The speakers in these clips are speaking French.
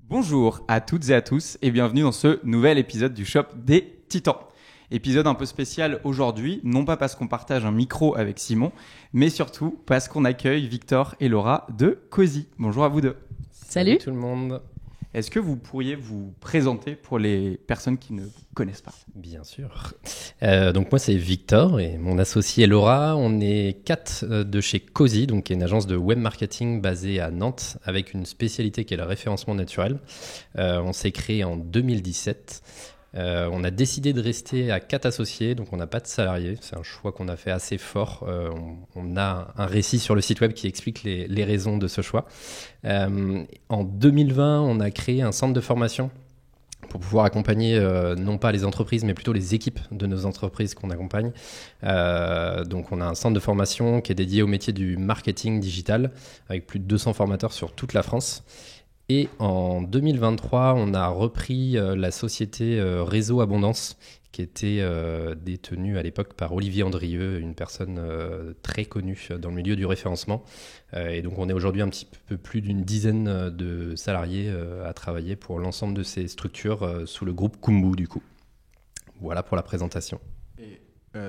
Bonjour à toutes et à tous et bienvenue dans ce nouvel épisode du Shop des Titans. Épisode un peu spécial aujourd'hui, non pas parce qu'on partage un micro avec Simon, mais surtout parce qu'on accueille Victor et Laura de Cozy. Bonjour à vous deux. Salut tout le monde. Est-ce que vous pourriez vous présenter pour les personnes qui ne vous connaissent pas ? Bien sûr. Donc moi c'est Victor et mon associé Laura. On est 4 de chez Cozy, donc qui est une agence de web marketing basée à Nantes avec une spécialité qui est le référencement naturel. On s'est créé en 2017. On a décidé de rester à 4 associés, donc on n'a pas de salariés. C'est un choix qu'on a fait assez fort. On a un récit sur le site web qui explique les raisons de ce choix. En 2020, on a créé un centre de formation pour pouvoir accompagner non pas les entreprises, mais plutôt les équipes de nos entreprises qu'on accompagne. Donc on a un centre de formation qui est dédié au métier du marketing digital, avec plus de 200 formateurs sur toute la France. Et en 2023, on a repris la société Réseau Abondance, qui était détenue à l'époque par Olivier Andrieux, une personne très connue dans le milieu du référencement. Et donc on est aujourd'hui un petit peu plus d'une dizaine de salariés à travailler pour l'ensemble de ces structures sous le groupe Kumbu du coup. Voilà pour la présentation. Et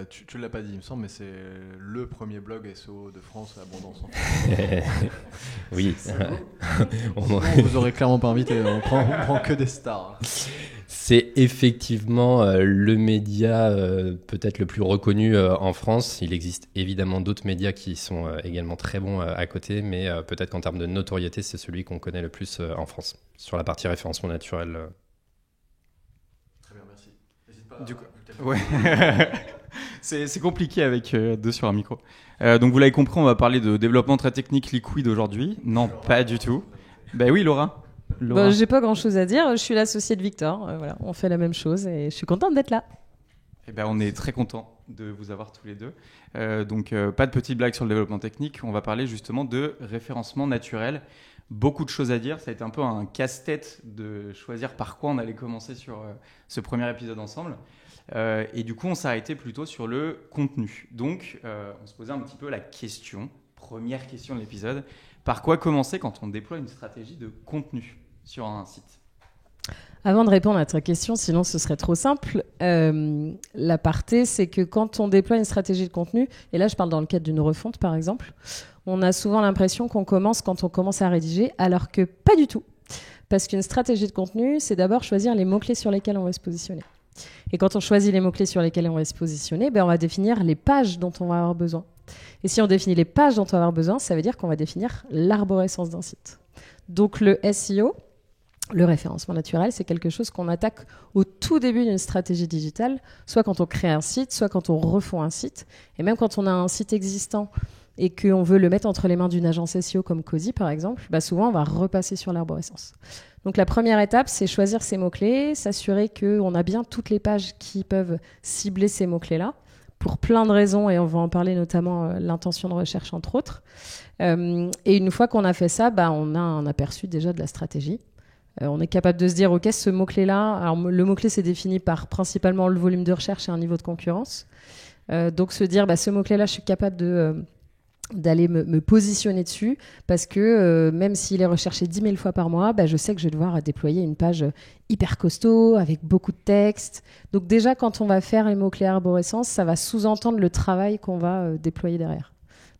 tu ne l'as pas dit, il me semble, mais c'est le premier blog SEO de France, Abondance. En fait. Oui. Vous aurez clairement pas invité, on prend que des stars. C'est effectivement le média peut-être le plus reconnu en France. Il existe évidemment d'autres médias qui sont également très bons à côté, mais peut-être qu'en termes de notoriété, c'est celui qu'on connaît le plus en France, sur la partie référencement naturel. Très bien, merci. N'hésite pas Du coup, ouais. C'est compliqué avec deux sur un micro. Donc vous l'avez compris, on va parler de développement très technique liquide aujourd'hui. Non, pas du tout. Ben oui, Laura. Bon, j'ai pas grand chose à dire, je suis l'associée de Victor, voilà, on fait la même chose et je suis contente d'être là. Eh ben, on est très content de vous avoir tous les deux. Donc pas de petites blagues sur le développement technique, on va parler justement de référencement naturel. Beaucoup de choses à dire, ça a été un peu un casse-tête de choisir par quoi on allait commencer sur ce premier épisode ensemble. Et du coup, on s'est arrêté plutôt sur le contenu. Donc, on se posait un petit peu la question, première question de l'épisode, par quoi commencer quand on déploie une stratégie de contenu sur un site ? Avant de répondre à ta question, sinon ce serait trop simple, l'aparté, c'est que quand on déploie une stratégie de contenu, et là je parle dans le cadre d'une refonte par exemple, on a souvent l'impression qu'on commence quand on commence à rédiger, alors que pas du tout. Parce qu'une stratégie de contenu, c'est d'abord choisir les mots-clés sur lesquels on va se positionner. Et quand on choisit les mots-clés sur lesquels on va se positionner, on va définir les pages dont on va avoir besoin. Et si on définit les pages dont on va avoir besoin, ça veut dire qu'on va définir l'arborescence d'un site. Donc le SEO, le référencement naturel, c'est quelque chose qu'on attaque au tout début d'une stratégie digitale, soit quand on crée un site, soit quand on refond un site. Et même quand on a un site existant et qu'on veut le mettre entre les mains d'une agence SEO comme Cozy par exemple, souvent on va repasser sur l'arborescence. Donc la première étape, c'est choisir ces mots-clés, s'assurer qu'on a bien toutes les pages qui peuvent cibler ces mots-clés-là, pour plein de raisons, et on va en parler notamment l'intention de recherche entre autres. Et une fois qu'on a fait ça, on a un aperçu déjà de la stratégie. On est capable de se dire, ok, ce mot-clé-là, alors le mot-clé c'est défini par principalement le volume de recherche et un niveau de concurrence. Donc se dire, ce mot-clé-là, je suis capable d'aller me positionner dessus parce que même s'il est recherché 10 000 fois par mois, je sais que je vais devoir déployer une page hyper costaud avec beaucoup de texte. Donc déjà, quand on va faire les mots-clés arborescence, ça va sous-entendre le travail qu'on va déployer derrière.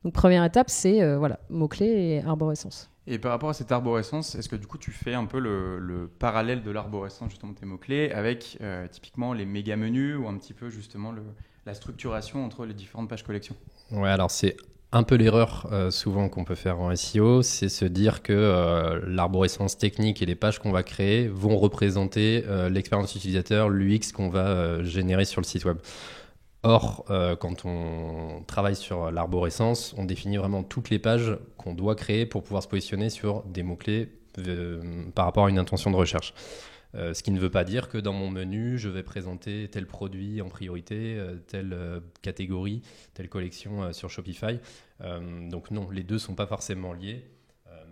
Donc première étape, c'est mots-clés et arborescence. Et par rapport à cette arborescence, est-ce que du coup tu fais un peu le parallèle de l'arborescence, justement tes mots-clés, avec typiquement les méga menus ou un petit peu justement la structuration entre les différentes pages collections ? Ouais, alors c'est un peu l'erreur souvent qu'on peut faire en SEO, c'est se dire que l'arborescence technique et les pages qu'on va créer vont représenter l'expérience utilisateur, l'UX qu'on va générer sur le site web. Or, quand on travaille sur l'arborescence, on définit vraiment toutes les pages qu'on doit créer pour pouvoir se positionner sur des mots-clés par rapport à une intention de recherche. Ce qui ne veut pas dire que dans mon menu, je vais présenter tel produit en priorité, telle catégorie, telle collection sur Shopify. Donc non, les deux ne sont pas forcément liés.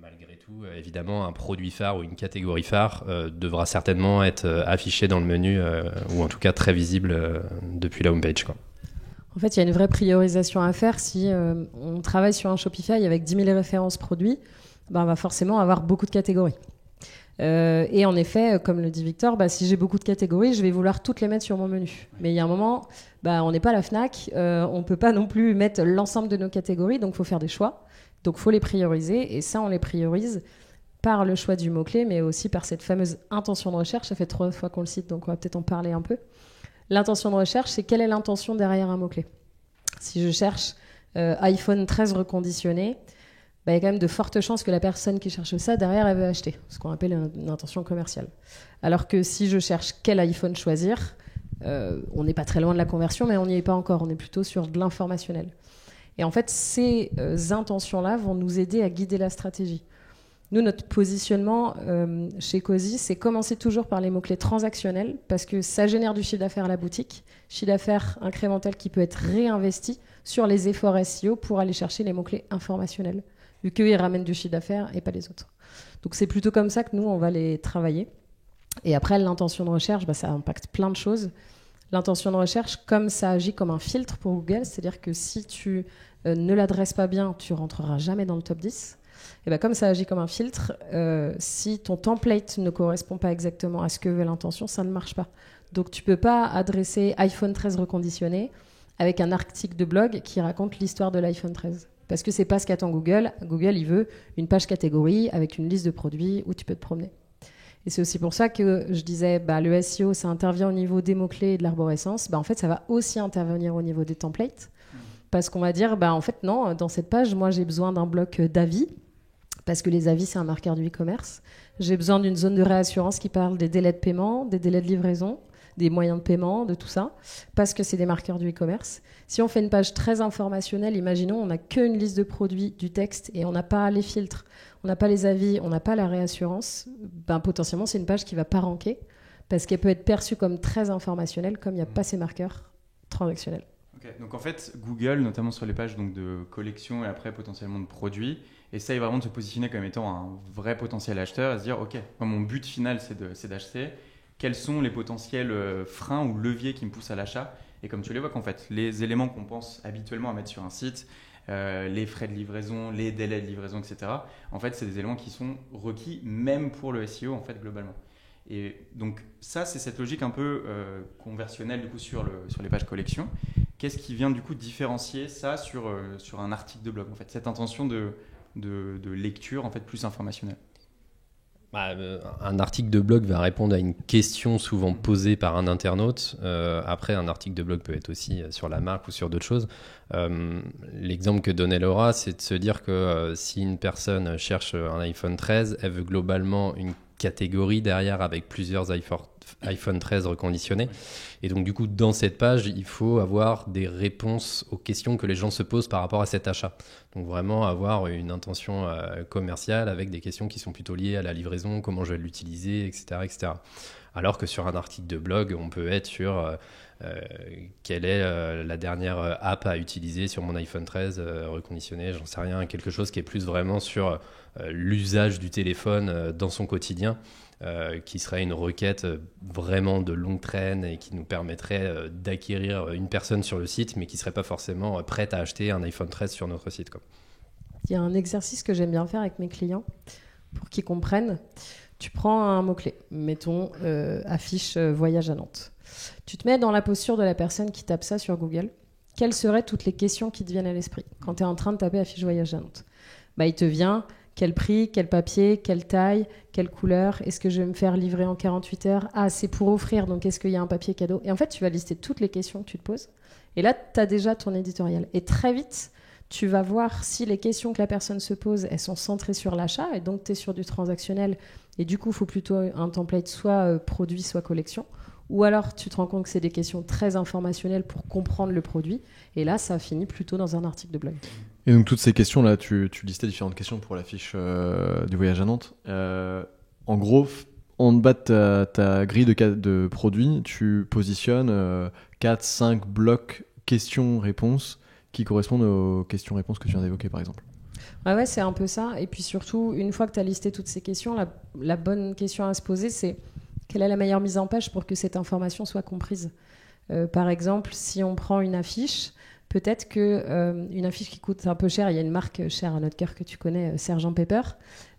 Malgré tout, évidemment, un produit phare ou une catégorie phare devra certainement être affiché dans le menu ou en tout cas très visible depuis la homepage, quoi. En fait, il y a une vraie priorisation à faire. Si on travaille sur un Shopify avec 10 000 références produits, on va forcément avoir beaucoup de catégories. Et en effet, comme le dit Victor, si j'ai beaucoup de catégories, je vais vouloir toutes les mettre sur mon menu. Mais il y a un moment, on n'est pas la Fnac, on ne peut pas non plus mettre l'ensemble de nos catégories, donc il faut faire des choix. Donc il faut les prioriser, et ça, on les priorise par le choix du mot-clé, mais aussi par cette fameuse intention de recherche. Ça fait 3 fois qu'on le cite, donc on va peut-être en parler un peu. L'intention de recherche, c'est quelle est l'intention derrière un mot-clé. Si je cherche iPhone 13 reconditionné, il y a quand même de fortes chances que la personne qui cherche ça, derrière, elle veut acheter, ce qu'on appelle une intention commerciale. Alors que si je cherche quel iPhone choisir, on n'est pas très loin de la conversion, mais on n'y est pas encore, on est plutôt sur de l'informationnel. Et en fait, ces intentions-là vont nous aider à guider la stratégie. Nous, notre positionnement chez Cozy, c'est commencer toujours par les mots-clés transactionnels, parce que ça génère du chiffre d'affaires à la boutique, chiffre d'affaires incrémental qui peut être réinvesti sur les efforts SEO pour aller chercher les mots-clés informationnels, vu qu'eux, ils ramènent du chiffre d'affaires et pas les autres. Donc c'est plutôt comme ça que nous, on va les travailler. Et après, l'intention de recherche, ça impacte plein de choses. L'intention de recherche, comme ça agit comme un filtre pour Google, c'est-à-dire que si tu ne l'adresses pas bien, tu rentreras jamais dans le top 10. Et comme ça agit comme un filtre, si ton template ne correspond pas exactement à ce que veut l'intention, ça ne marche pas. Donc tu peux pas adresser iPhone 13 reconditionné avec un article de blog qui raconte l'histoire de l'iPhone 13. Parce que c'est pas ce qu'attend Google. Google, il veut une page catégorie avec une liste de produits où tu peux te promener. Et c'est aussi pour ça que je disais, le SEO, ça intervient au niveau des mots-clés et de l'arborescence. En fait, ça va aussi intervenir au niveau des templates. Parce qu'on va dire, en fait, non, dans cette page, moi, j'ai besoin d'un bloc d'avis. Parce que les avis, c'est un marqueur du e-commerce. J'ai besoin d'une zone de réassurance qui parle des délais de paiement, des délais de livraison, des moyens de paiement, de tout ça, parce que c'est des marqueurs du e-commerce. Si on fait une page très informationnelle, imaginons, on n'a qu'une liste de produits, du texte, et on n'a pas les filtres, on n'a pas les avis, on n'a pas la réassurance, potentiellement, c'est une page qui ne va pas ranker, parce qu'elle peut être perçue comme très informationnelle, comme il n'y a pas ces marqueurs transactionnels. Okay. Donc en fait, Google, notamment sur les pages donc, de collection et après potentiellement de produits, essaye vraiment de se positionner comme étant un vrai potentiel acheteur, à se dire, ok, moi, mon but final, c'est d'acheter. Quels sont les potentiels freins ou leviers qui me poussent à l'achat? Et comme tu l'évoques, en fait, les éléments qu'on pense habituellement à mettre sur un site, les frais de livraison, les délais de livraison, etc., en fait, c'est des éléments qui sont requis même pour le SEO, en fait, globalement. Et donc, ça, c'est cette logique un peu conversionnelle, du coup, sur les pages collection. Qu'est-ce qui vient, du coup, différencier ça sur un article de blog, en fait, cette intention de lecture, en fait, plus informationnelle? Un article de blog va répondre à une question souvent posée par un internaute. Après, un article de blog peut être aussi sur la marque ou sur d'autres choses. L'exemple que donnait Laura, c'est de se dire que si une personne cherche un iPhone 13, elle veut globalement une catégorie derrière avec plusieurs iPhone 13 reconditionnés. Et donc, du coup, dans cette page, il faut avoir des réponses aux questions que les gens se posent par rapport à cet achat. Donc, vraiment avoir une intention commerciale avec des questions qui sont plutôt liées à la livraison, comment je vais l'utiliser, etc., etc. Alors que sur un article de blog, on peut être sur quelle est la dernière app à utiliser sur mon iPhone 13 reconditionné, j'en sais rien, quelque chose qui est plus vraiment sur l'usage du téléphone dans son quotidien, qui serait une requête vraiment de longue traîne et qui nous permettrait d'acquérir une personne sur le site, mais qui ne serait pas forcément prête à acheter un iPhone 13 sur notre site, quoi. Il y a un exercice que j'aime bien faire avec mes clients pour qu'ils comprennent. Tu prends un mot-clé, mettons affiche voyage à Nantes. Tu te mets dans la posture de la personne qui tape ça sur Google. Quelles seraient toutes les questions qui te viennent à l'esprit quand tu es en train de taper affiche voyage à Nantes? Il te vient quel prix, quel papier, quelle taille, quelle couleur, est-ce que je vais me faire livrer en 48 heures? Ah, c'est pour offrir, donc est-ce qu'il y a un papier cadeau? Et en fait, tu vas lister toutes les questions que tu te poses. Et là, tu as déjà ton éditorial. Et très vite, tu vas voir si les questions que la personne se pose, elles sont centrées sur l'achat, et donc tu es sur du transactionnel. Et du coup, il faut plutôt un template soit produit, soit collection. Ou alors, tu te rends compte que c'est des questions très informationnelles pour comprendre le produit. Et là, ça finit plutôt dans un article de blog. Et donc, toutes ces questions-là, tu listais différentes questions pour la fiche du voyage à Nantes. En gros, en bas de ta grille de produits, tu positionnes 4-5 blocs questions-réponses qui correspondent aux questions-réponses que tu viens d'évoquer, par exemple. Ouais, c'est un peu ça. Et puis surtout, une fois que tu as listé toutes ces questions, la bonne question à se poser, c'est quelle est la meilleure mise en page pour que cette information soit comprise? Par exemple, si on prend une affiche, peut-être que une affiche qui coûte un peu cher, il y a une marque chère à notre cœur que tu connais, Sgt Pepper,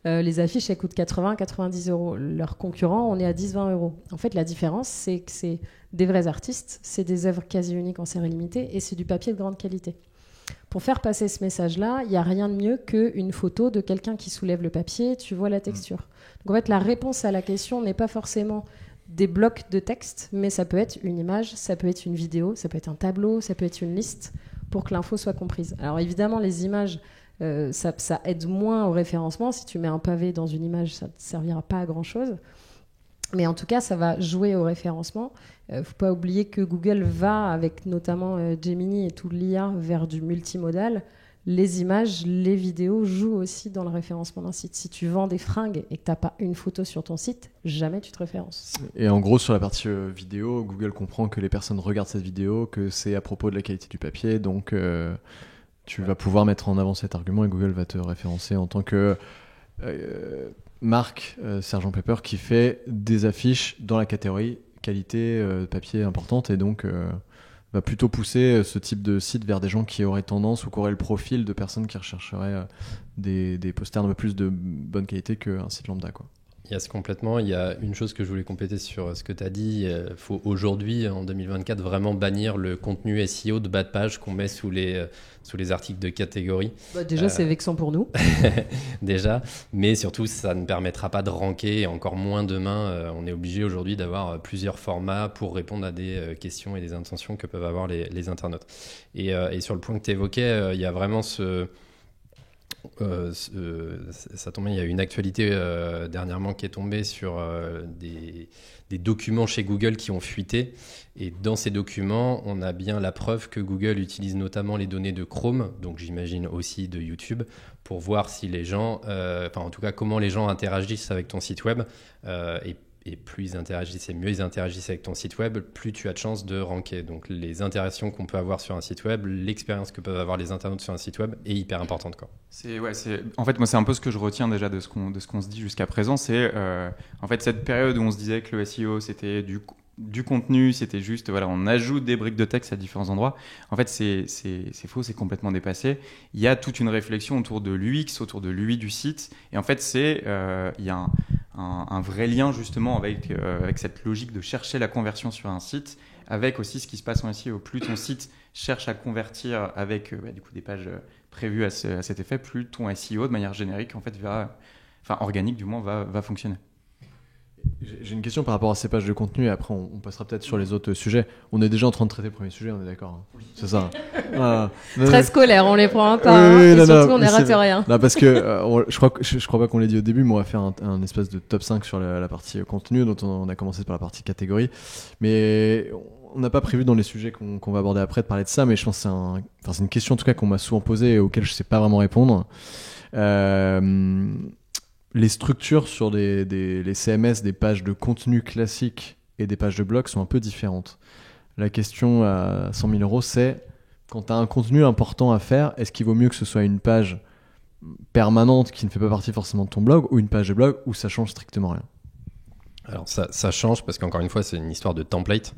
les affiches elles coûtent 80-90 euros. Leurs concurrents, on est à 10-20 euros. En fait, la différence, c'est que c'est des vrais artistes, c'est des œuvres quasi uniques en série limitée et c'est du papier de grande qualité. Pour faire passer ce message-là, il n'y a rien de mieux qu'une photo de quelqu'un qui soulève le papier, tu vois la texture. Donc en fait, la réponse à la question n'est pas forcément des blocs de texte, mais ça peut être une image, ça peut être une vidéo, ça peut être un tableau, ça peut être une liste pour que l'info soit comprise. Alors évidemment, les images, ça aide moins au référencement. Si tu mets un pavé dans une image, ça ne servira pas à grand-chose. Mais en tout cas, ça va jouer au référencement. Il ne faut pas oublier que Google va, avec notamment Gemini et tout l'IA, vers du multimodal. Les images, les vidéos jouent aussi dans le référencement d'un site. Si tu vends des fringues et que tu n'as pas une photo sur ton site, jamais tu te références. Et en gros, sur la partie vidéo, Google comprend que les personnes regardent cette vidéo, que c'est à propos de la qualité du papier. Donc, tu vas pouvoir mettre en avant cet argument et Google va te référencer en tant que marque Sgt Pepper qui fait des affiches dans la catégorie qualité papier importante et donc va plutôt pousser ce type de site vers des gens qui auraient tendance ou qui auraient le profil de personnes qui rechercheraient des posters un peu plus de bonne qualité qu'un site lambda, quoi. Yes, complètement. Il y a une chose que je voulais compléter sur ce que tu as dit. Il faut aujourd'hui, en 2024, vraiment bannir le contenu SEO de bas de page qu'on met sous les articles de catégorie. Déjà, c'est vexant pour nous. Déjà, mais surtout, ça ne permettra pas de ranker, et encore moins demain. On est obligé aujourd'hui d'avoir plusieurs formats pour répondre à des questions et des intentions que peuvent avoir les internautes. Et sur le point que tu évoquais, il y a vraiment ça tombe, il y a une actualité dernièrement qui est tombée sur des documents chez Google qui ont fuité, et dans ces documents on a bien la preuve que Google utilise notamment les données de Chrome, donc j'imagine aussi de YouTube, pour voir si les gens, en tout cas comment les gens interagissent avec ton site web, et plus ils interagissent et mieux ils interagissent avec ton site web, plus tu as de chances de ranker. Donc les interactions qu'on peut avoir sur un site web, l'expérience que peuvent avoir les internautes sur un site web est hyper importante, quoi. En fait, moi, c'est un peu ce que je retiens déjà de ce qu'on se dit jusqu'à présent. C'est en fait cette période où on se disait que le SEO, c'était du contenu, c'était juste, voilà, on ajoute des briques de texte à différents endroits. En fait, c'est faux, c'est complètement dépassé. Il y a toute une réflexion autour de l'UX, autour de l'UI du site. Et en fait, il y a un vrai lien justement avec cette logique de chercher la conversion sur un site, avec aussi ce qui se passe en SEO. Plus ton site cherche à convertir avec du coup des pages prévues à cet effet, plus ton SEO de manière générique en fait organique du moins va fonctionner. J'ai une question par rapport à ces pages de contenu et après on passera peut-être sur les autres sujets. On est déjà en train de traiter le premier sujet, on est d'accord, hein. Oui. C'est ça. Très scolaire, on les prend pas. Oui, et surtout on ne rate rien. Non, parce que je crois pas qu'on l'ait dit au début, mais on va faire un espèce de top 5 sur la partie contenu, dont on a commencé par la partie catégorie. Mais on n'a pas prévu dans les sujets qu'on va aborder après de parler de ça, mais je pense que c'est une question en tout cas qu'on m'a souvent posée et auquel je sais pas vraiment répondre. Les structures sur les CMS des pages de contenu classiques et des pages de blog sont un peu différentes. La question à 100 000 euros, c'est quand tu as un contenu important à faire, est-ce qu'il vaut mieux que ce soit une page permanente qui ne fait pas partie forcément de ton blog ou une page de blog où ça change strictement rien? Alors ça change parce qu'encore une fois, c'est une histoire de template.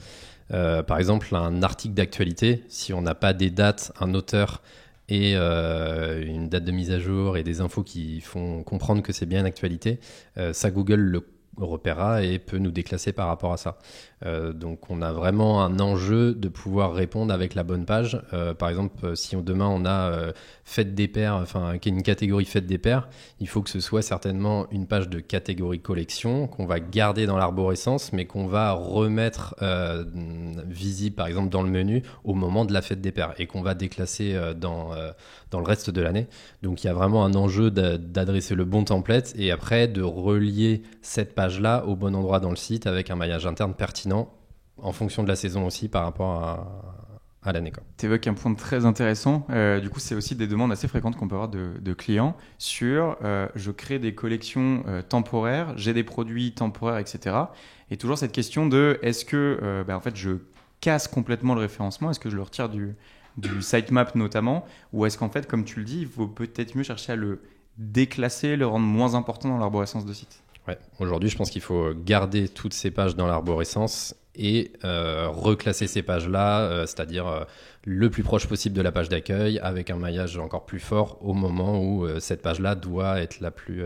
Par exemple, un article d'actualité, si on n'a pas des dates, un auteur et une date de mise à jour et des infos qui font comprendre que c'est bien une actualité, ça Google le repérera et peut nous déclasser par rapport à ça. Donc on a vraiment un enjeu de pouvoir répondre avec la bonne page. Par exemple, si demain on a fête des pairs, qui est une catégorie fête des pairs, il faut que ce soit certainement une page de catégorie collection qu'on va garder dans l'arborescence, mais qu'on va remettre visible par exemple dans le menu au moment de la fête des pairs et qu'on va déclasser dans le reste de l'année. Donc il y a vraiment un enjeu d'adresser le bon template et après de relier cette page-là au bon endroit dans le site avec un maillage interne pertinent en fonction de la saison aussi par rapport à l'année. Tu évoques un point très intéressant. Du coup, c'est aussi des demandes assez fréquentes qu'on peut avoir de clients sur je crée des collections temporaires, j'ai des produits temporaires, etc. Et toujours cette question de est-ce que en fait, je casse complètement le référencement, est-ce que je le retire du sitemap notamment, ou est-ce qu'en fait, comme tu le dis, il faut peut-être mieux chercher à le déclasser, le rendre moins important dans l'arborescence de site? Ouais. Aujourd'hui, je pense qu'il faut garder toutes ces pages dans l'arborescence et reclasser ces pages-là, c'est-à-dire le plus proche possible de la page d'accueil, avec un maillage encore plus fort au moment où cette page-là doit être la plus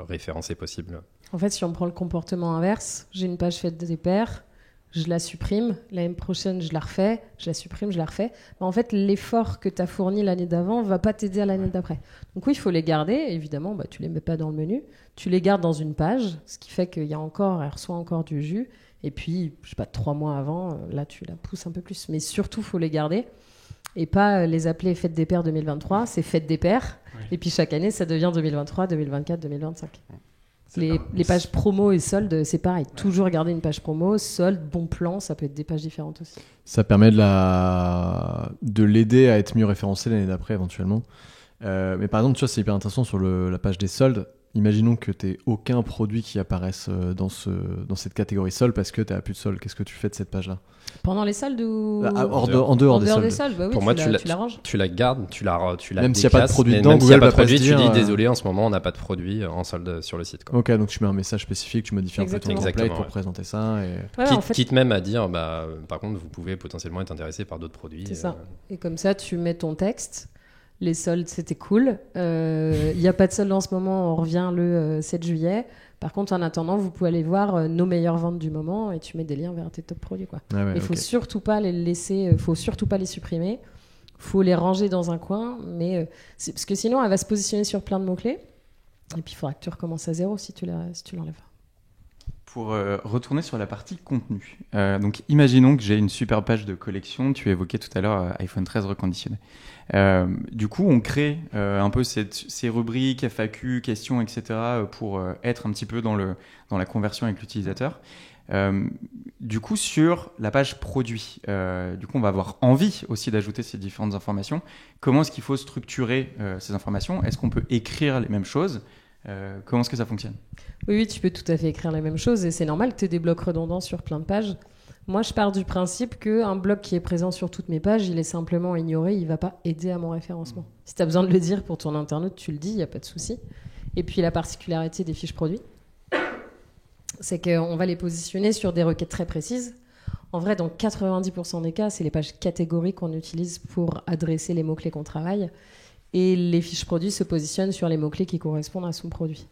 référencée possible. En fait, si on prend le comportement inverse, j'ai une page faite des pairs, je la supprime, l'année prochaine je la refais, je la supprime, je la refais. En fait, l'effort que tu as fourni l'année d'avant ne va pas t'aider à l'année d'après. Donc oui, il faut les garder, évidemment, tu ne les mets pas dans le menu, tu les gardes dans une page, ce qui fait qu'elle reçoit encore du jus, et puis, je sais pas, 3 mois avant, là tu la pousses un peu plus. Mais surtout, il faut les garder, et pas les appeler Fête des Pairs 2023, c'est Fête des Pairs, et puis chaque année, ça devient 2023, 2024, 2025. Les pages promo et soldes, c'est pareil. Ouais. Toujours garder une page promo, solde, bon plan, ça peut être des pages différentes aussi. Ça permet de l'aider à être mieux référencé l'année d'après éventuellement. Mais par exemple, tu vois, c'est hyper intéressant sur la page des soldes. Imaginons que tu n'aies aucun produit qui apparaisse dans cette catégorie soldes parce que tu n'as plus de soldes. Qu'est-ce que tu fais de cette page-là ? Pendant les soldes ou en dehors des soldes. Bah oui, pour moi, tu la ranges. Tu la gardes, tu la même s'il n'y a pas de produit dedans, même s'il n'y a pas de Google produit, tu dire, dis désolé, en ce moment, on n'a pas de produit en solde sur le site. Quoi. Ok, donc tu mets un message spécifique, tu modifies un peu ton template pour présenter ça. Quitte même à dire, par contre, vous pouvez potentiellement être intéressé par d'autres produits. C'est ça. Et comme ça, tu mets ton texte. Les soldes, c'était cool. Il n'y a pas de soldes en ce moment, on revient le 7 juillet. Par contre, en attendant, vous pouvez aller voir nos meilleures ventes du moment et tu mets des liens vers tes top produits. Il ne faut surtout pas les laisser, faut surtout pas les supprimer. Il faut les ranger dans un coin, parce que sinon, elle va se positionner sur plein de mots-clés. Et puis, il faudra que tu recommences à zéro si tu l'enlèves. Pour retourner sur la partie contenu. Donc, imaginons que j'ai une super page de collection. Tu évoquais tout à l'heure iPhone 13 reconditionné. Du coup, on crée un peu ces rubriques, FAQ, questions, etc. pour être un petit peu dans la conversion avec l'utilisateur. Du coup, sur la page produit, du coup, on va avoir envie aussi d'ajouter ces différentes informations. Comment est-ce qu'il faut structurer ces informations ? Est-ce qu'on peut écrire les mêmes choses ? Comment est-ce que ça fonctionne ? Oui, tu peux tout à fait écrire les mêmes choses et c'est normal que tu aies des blocs redondants sur plein de pages. Moi, je pars du principe qu'un bloc qui est présent sur toutes mes pages, il est simplement ignoré, il ne va pas aider à mon référencement. Si tu as besoin de le dire pour ton internaute, tu le dis, il n'y a pas de souci. Et puis la particularité des fiches produits, c'est qu'on va les positionner sur des requêtes très précises. En vrai, dans 90% des cas, c'est les pages catégories qu'on utilise pour adresser les mots-clés qu'on travaille. Et les fiches produits se positionnent sur les mots-clés qui correspondent à son produit.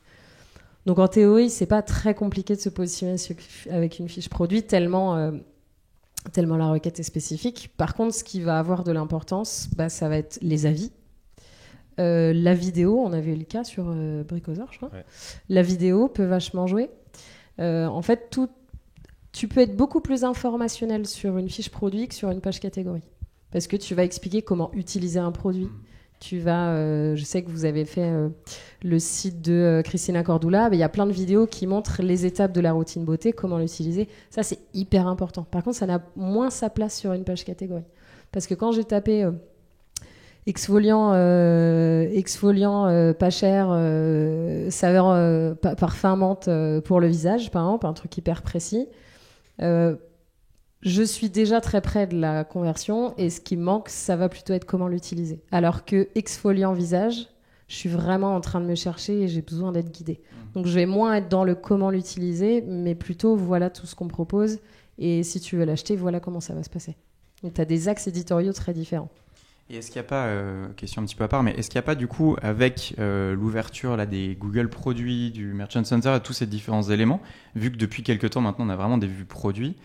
Donc en théorie, c'est pas très compliqué de se positionner avec une fiche produit tellement la requête est spécifique. Par contre, ce qui va avoir de l'importance, ça va être les avis. La vidéo, on avait eu le cas sur Bricosaur, je crois. Ouais. La vidéo peut vachement jouer. En fait, tu peux être beaucoup plus informationnel sur une fiche produit que sur une page catégorie. Parce que tu vas expliquer comment utiliser un produit. Je sais que vous avez fait le site de Christina Cordula, il y a plein de vidéos qui montrent les étapes de la routine beauté, comment l'utiliser. Ça, c'est hyper important. Par contre, ça n'a moins sa place sur une page catégorie. Parce que quand j'ai tapé exfoliant pas cher, saveur parfum menthe pour le visage, par exemple, un truc hyper précis, je suis déjà très près de la conversion et ce qui me manque, ça va plutôt être comment l'utiliser. Alors que exfoliant visage, je suis vraiment en train de me chercher et j'ai besoin d'être guidée. Donc je vais moins être dans le comment l'utiliser, mais plutôt voilà tout ce qu'on me propose et si tu veux l'acheter, voilà comment ça va se passer. Donc tu as des axes éditoriaux très différents. Et est-ce qu'il n'y a pas, question un petit peu à part, mais est-ce qu'il n'y a pas du coup, avec l'ouverture là, des Google produits, du Merchant Center et tous ces différents éléments, vu que depuis quelques temps maintenant on a vraiment des vues produits,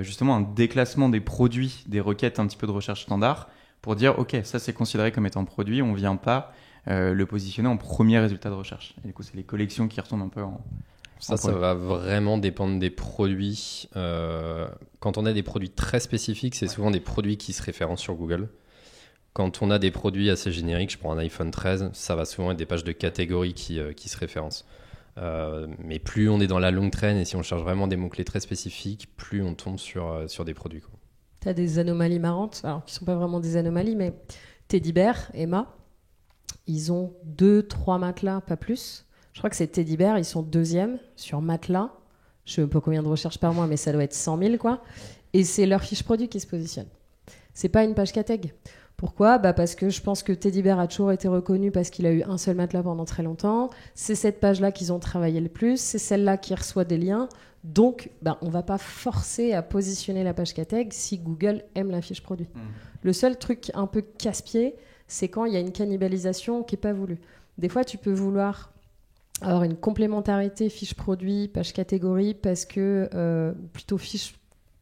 justement un déclassement des produits, des requêtes un petit peu de recherche standard, pour dire ok, ça c'est considéré comme étant produit, on ne vient pas le positionner en premier résultat de recherche. Et du coup c'est les collections qui retournent un peu en... Ça va vraiment dépendre des produits. Quand on a des produits très spécifiques, c'est souvent des produits qui se référencent sur Google. Quand on a des produits assez génériques, je prends un iPhone 13, ça va souvent être des pages de catégories qui se référencent. Mais plus on est dans la longue traîne et si on cherche vraiment des mots-clés très spécifiques, plus on tombe sur des produits. Tu as des anomalies marrantes, alors qui ne sont pas vraiment des anomalies, mais Teddy Bear, Emma, ils ont 2-3 matelas, pas plus. Je crois que c'est Teddy Bear, ils sont 2e sur matelas. Je ne sais pas combien de recherches par mois, mais ça doit être 100 000, quoi. Et c'est leur fiche produit qui se positionne. Ce n'est pas une page catég. Pourquoi ? Parce que je pense que Teddy Bear a toujours été reconnu parce qu'il a eu un seul matelas pendant très longtemps. C'est cette page-là qu'ils ont travaillé le plus. C'est celle-là qui reçoit des liens. Donc, on ne va pas forcer à positionner la page catég si Google aime la fiche produit. Le seul truc un peu casse-pied, c'est quand il y a une cannibalisation qui n'est pas voulue. Des fois, tu peux vouloir avoir une complémentarité fiche produit, page catégorie, parce que, plutôt fiche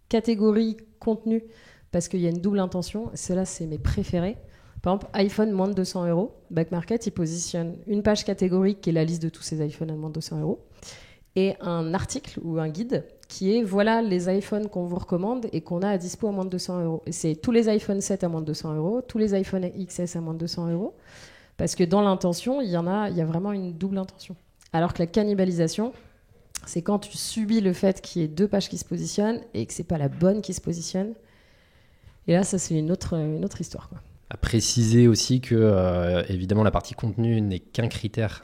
catégorie contenu, parce qu'il y a une double intention. Ceux-là, c'est mes préférés. Par exemple, iPhone moins de 200 €. Back Market, il positionne une page catégorique qui est la liste de tous ces iPhones à moins de 200 € et un article ou un guide qui est voilà les iPhones qu'on vous recommande et qu'on a à dispo à moins de 200 €. Et c'est tous les iPhone 7 à moins de 200 €, tous les iPhone XS à moins de 200 €, parce que dans l'intention, il y a vraiment une double intention. Alors que la cannibalisation, c'est quand tu subis le fait qu'il y ait deux pages qui se positionnent et que c'est pas la bonne qui se positionne. Et là, ça, c'est une autre histoire, quoi. À préciser aussi que, évidemment, la partie contenu n'est qu'un critère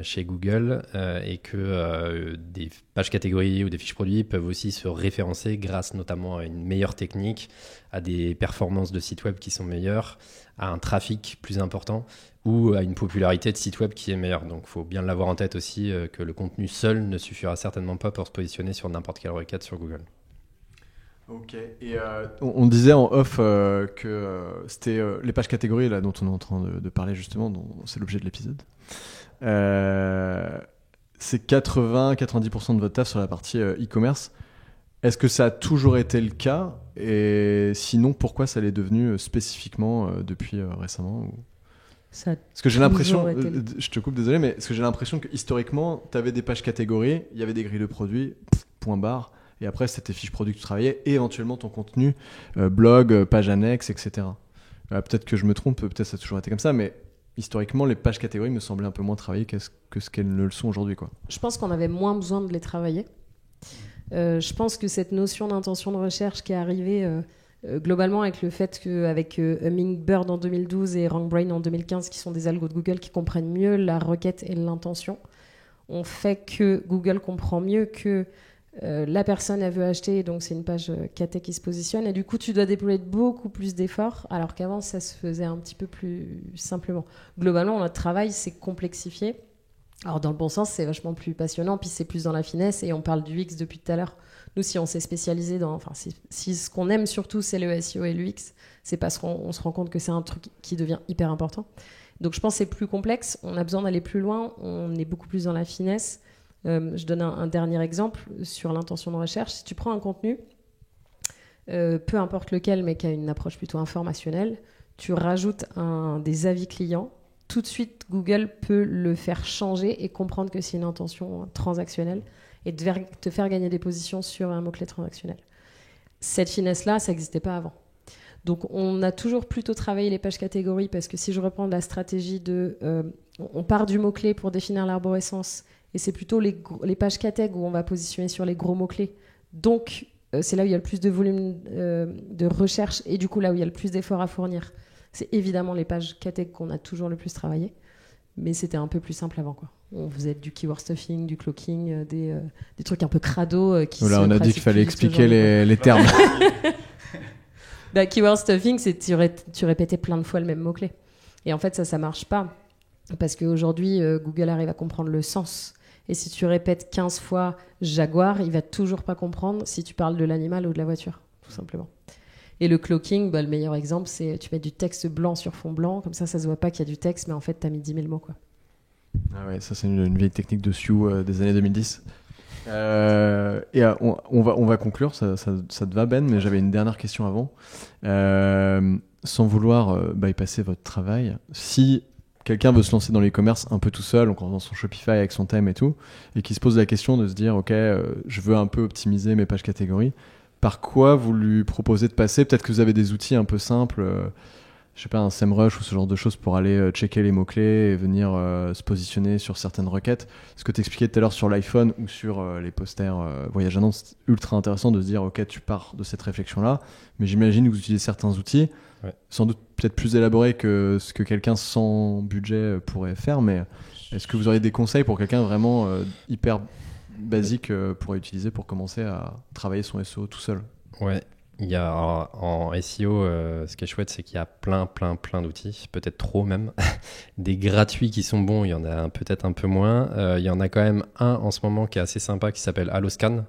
chez Google et que des pages catégories ou des fiches produits peuvent aussi se référencer grâce notamment à une meilleure technique, à des performances de site web qui sont meilleures, à un trafic plus important ou à une popularité de site web qui est meilleure. Donc, il faut bien l'avoir en tête aussi que le contenu seul ne suffira certainement pas pour se positionner sur n'importe quelle requête sur Google. Ok, et on disait en off que c'était les pages catégories là, dont on est en train de parler justement, dont c'est l'objet de l'épisode. C'est 80-90% de votre taf sur la partie e-commerce. Est-ce que ça a toujours été le cas ? Et sinon, pourquoi ça l'est devenu spécifiquement depuis récemment ou... Parce que j'ai l'impression, je te coupe, désolé, mais parce que j'ai l'impression que historiquement, tu avais des pages catégories, il y avait des grilles de produits, point barre. Et après, c'était tes fiches produits que tu travaillais et éventuellement ton contenu, blog, page annexe, etc. Peut-être que je me trompe, peut-être ça a toujours été comme ça, mais historiquement, les pages catégories me semblaient un peu moins travaillées que ce qu'elles ne le sont aujourd'hui, quoi. Je pense qu'on avait moins besoin de les travailler. Je pense que cette notion d'intention de recherche qui est arrivée globalement avec le fait qu'avec Hummingbird en 2012 et RankBrain en 2015, qui sont des algos de Google qui comprennent mieux la requête et l'intention, on fait que Google comprend mieux que la personne elle veut acheter, donc c'est une page caté qui se positionne et du coup tu dois déployer beaucoup plus d'efforts alors qu'avant ça se faisait un petit peu plus simplement. Globalement notre travail s'est complexifié, alors dans le bon sens c'est vachement plus passionnant, puis c'est plus dans la finesse et on parle du UX depuis tout à l'heure. Nous si on s'est spécialisé si ce qu'on aime surtout c'est le SEO et l'UX, c'est parce qu'on se rend compte que c'est un truc qui devient hyper important. Donc je pense que c'est plus complexe, on a besoin d'aller plus loin, on est beaucoup plus dans la finesse. Je donne un dernier exemple sur l'intention de recherche. Si tu prends un contenu, peu importe lequel, mais qui a une approche plutôt informationnelle, tu rajoutes des avis clients, tout de suite Google peut le faire changer et comprendre que c'est une intention transactionnelle et te faire gagner des positions sur un mot-clé transactionnel. Cette finesse-là, ça n'existait pas avant. Donc on a toujours plutôt travaillé les pages catégories parce que si je reprends la stratégie on part du mot-clé pour définir l'arborescence. Et c'est plutôt les pages catég où on va positionner sur les gros mots-clés. Donc, c'est là où il y a le plus de volume de recherche et du coup, là où il y a le plus d'efforts à fournir. C'est évidemment les pages catég qu'on a toujours le plus travaillé. Mais c'était un peu plus simple avant, quoi. On faisait du keyword stuffing, du cloaking, des trucs un peu crado. Là, on a dit qu'il fallait expliquer les termes. Keyword stuffing, c'est tu répétais plein de fois le même mot-clé. Et en fait, ça marche pas. Parce qu'aujourd'hui, Google arrive à comprendre le sens. Et si tu répètes 15 fois Jaguar, il va toujours pas comprendre si tu parles de l'animal ou de la voiture, tout simplement. Et le cloaking, le meilleur exemple, c'est tu mets du texte blanc sur fond blanc, comme ça se voit pas qu'il y a du texte, mais en fait, tu as mis 10 000 mots, quoi. Ah ouais, ça c'est une vieille technique de SEO des années 2010. On va conclure, ça te va Ben, mais j'avais une dernière question avant. Sans vouloir bypasser votre travail, si quelqu'un veut se lancer dans l'e-commerce un peu tout seul, donc dans son Shopify avec son thème et tout, et qui se pose la question de se dire ok, je veux un peu optimiser mes pages catégories, par quoi vous lui proposez de passer? Peut-être que vous avez des outils un peu simples, je sais pas, un SEMrush ou ce genre de choses pour aller checker les mots-clés et venir se positionner sur certaines requêtes. Ce que tu expliquais tout à l'heure sur l'iPhone ou sur les posters Voyage Annonce, c'est ultra intéressant de se dire ok, tu pars de cette réflexion-là, mais j'imagine que vous utilisez certains outils, sans doute peut-être plus élaborés que ce que quelqu'un sans budget pourrait faire, mais est-ce que vous auriez des conseils pour quelqu'un vraiment hyper basique pourrait utiliser pour commencer à travailler son SEO tout seul? Ouais. Il y a en SEO, ce qui est chouette, c'est qu'il y a plein d'outils, peut-être trop même. Des gratuits qui sont bons, il y en a peut-être un peu moins. Il y en a quand même un en ce moment qui est assez sympa qui s'appelle Alloscan,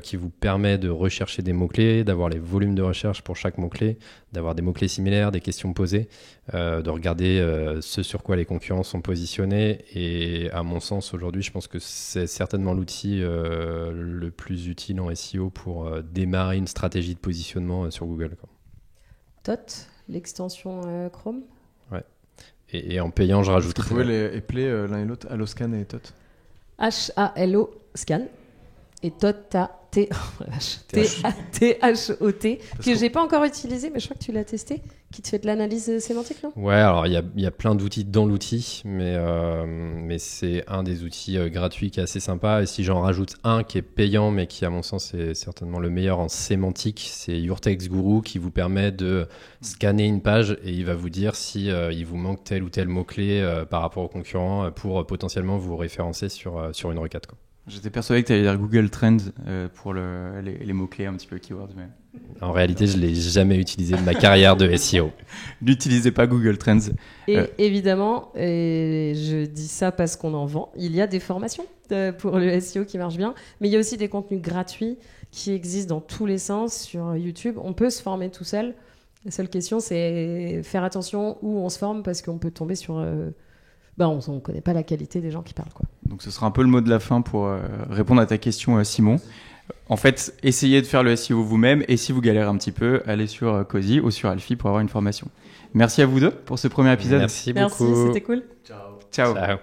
qui vous permet de rechercher des mots-clés, d'avoir les volumes de recherche pour chaque mot-clé, d'avoir des mots-clés similaires, des questions posées, de regarder ce sur quoi les concurrents sont positionnés. Et à mon sens, aujourd'hui, je pense que c'est certainement l'outil le plus utile en SEO pour démarrer une stratégie de positionnement sur Google, quoi. Tot, l'extension Chrome. Ouais. Et en payant, je Vous rajouterai... pouvez les appeler l'un et l'autre, Alloscan et Tot. HALO scan. Et Tot, T-A-T-H-O-T, que j'ai pas encore utilisé, mais je crois que tu l'as testé, qui te fait de l'analyse sémantique, non ? Ouais, alors il y a plein d'outils dans l'outil, mais c'est un des outils gratuits qui est assez sympa. Et si j'en rajoute un qui est payant, mais qui à mon sens est certainement le meilleur en sémantique, c'est Your Text Guru, qui vous permet de scanner une page et il va vous dire si il vous manque tel ou tel mot-clé par rapport aux concurrents pour potentiellement vous référencer sur une requête, quoi. J'étais persuadé que tu allais dire Google Trends pour les mots-clés un petit peu keywords. Mais... En réalité, je ne l'ai jamais utilisé de ma carrière de SEO. N'utilisez pas Google Trends. Et évidemment, et je dis ça parce qu'on en vend, il y a des formations pour le SEO qui marchent bien, mais il y a aussi des contenus gratuits qui existent dans tous les sens sur YouTube. On peut se former tout seul. La seule question, c'est faire attention où on se forme parce qu'on peut tomber sur... on ne connaît pas la qualité des gens qui parlent, quoi. Donc ce sera un peu le mot de la fin pour répondre à ta question, Simon. En fait, essayez de faire le SEO vous-même et si vous galérez un petit peu, allez sur Cozy ou sur Alfie pour avoir une formation. Merci à vous deux pour ce premier épisode. Merci beaucoup. Merci, c'était cool. Ciao. Ciao. Ciao.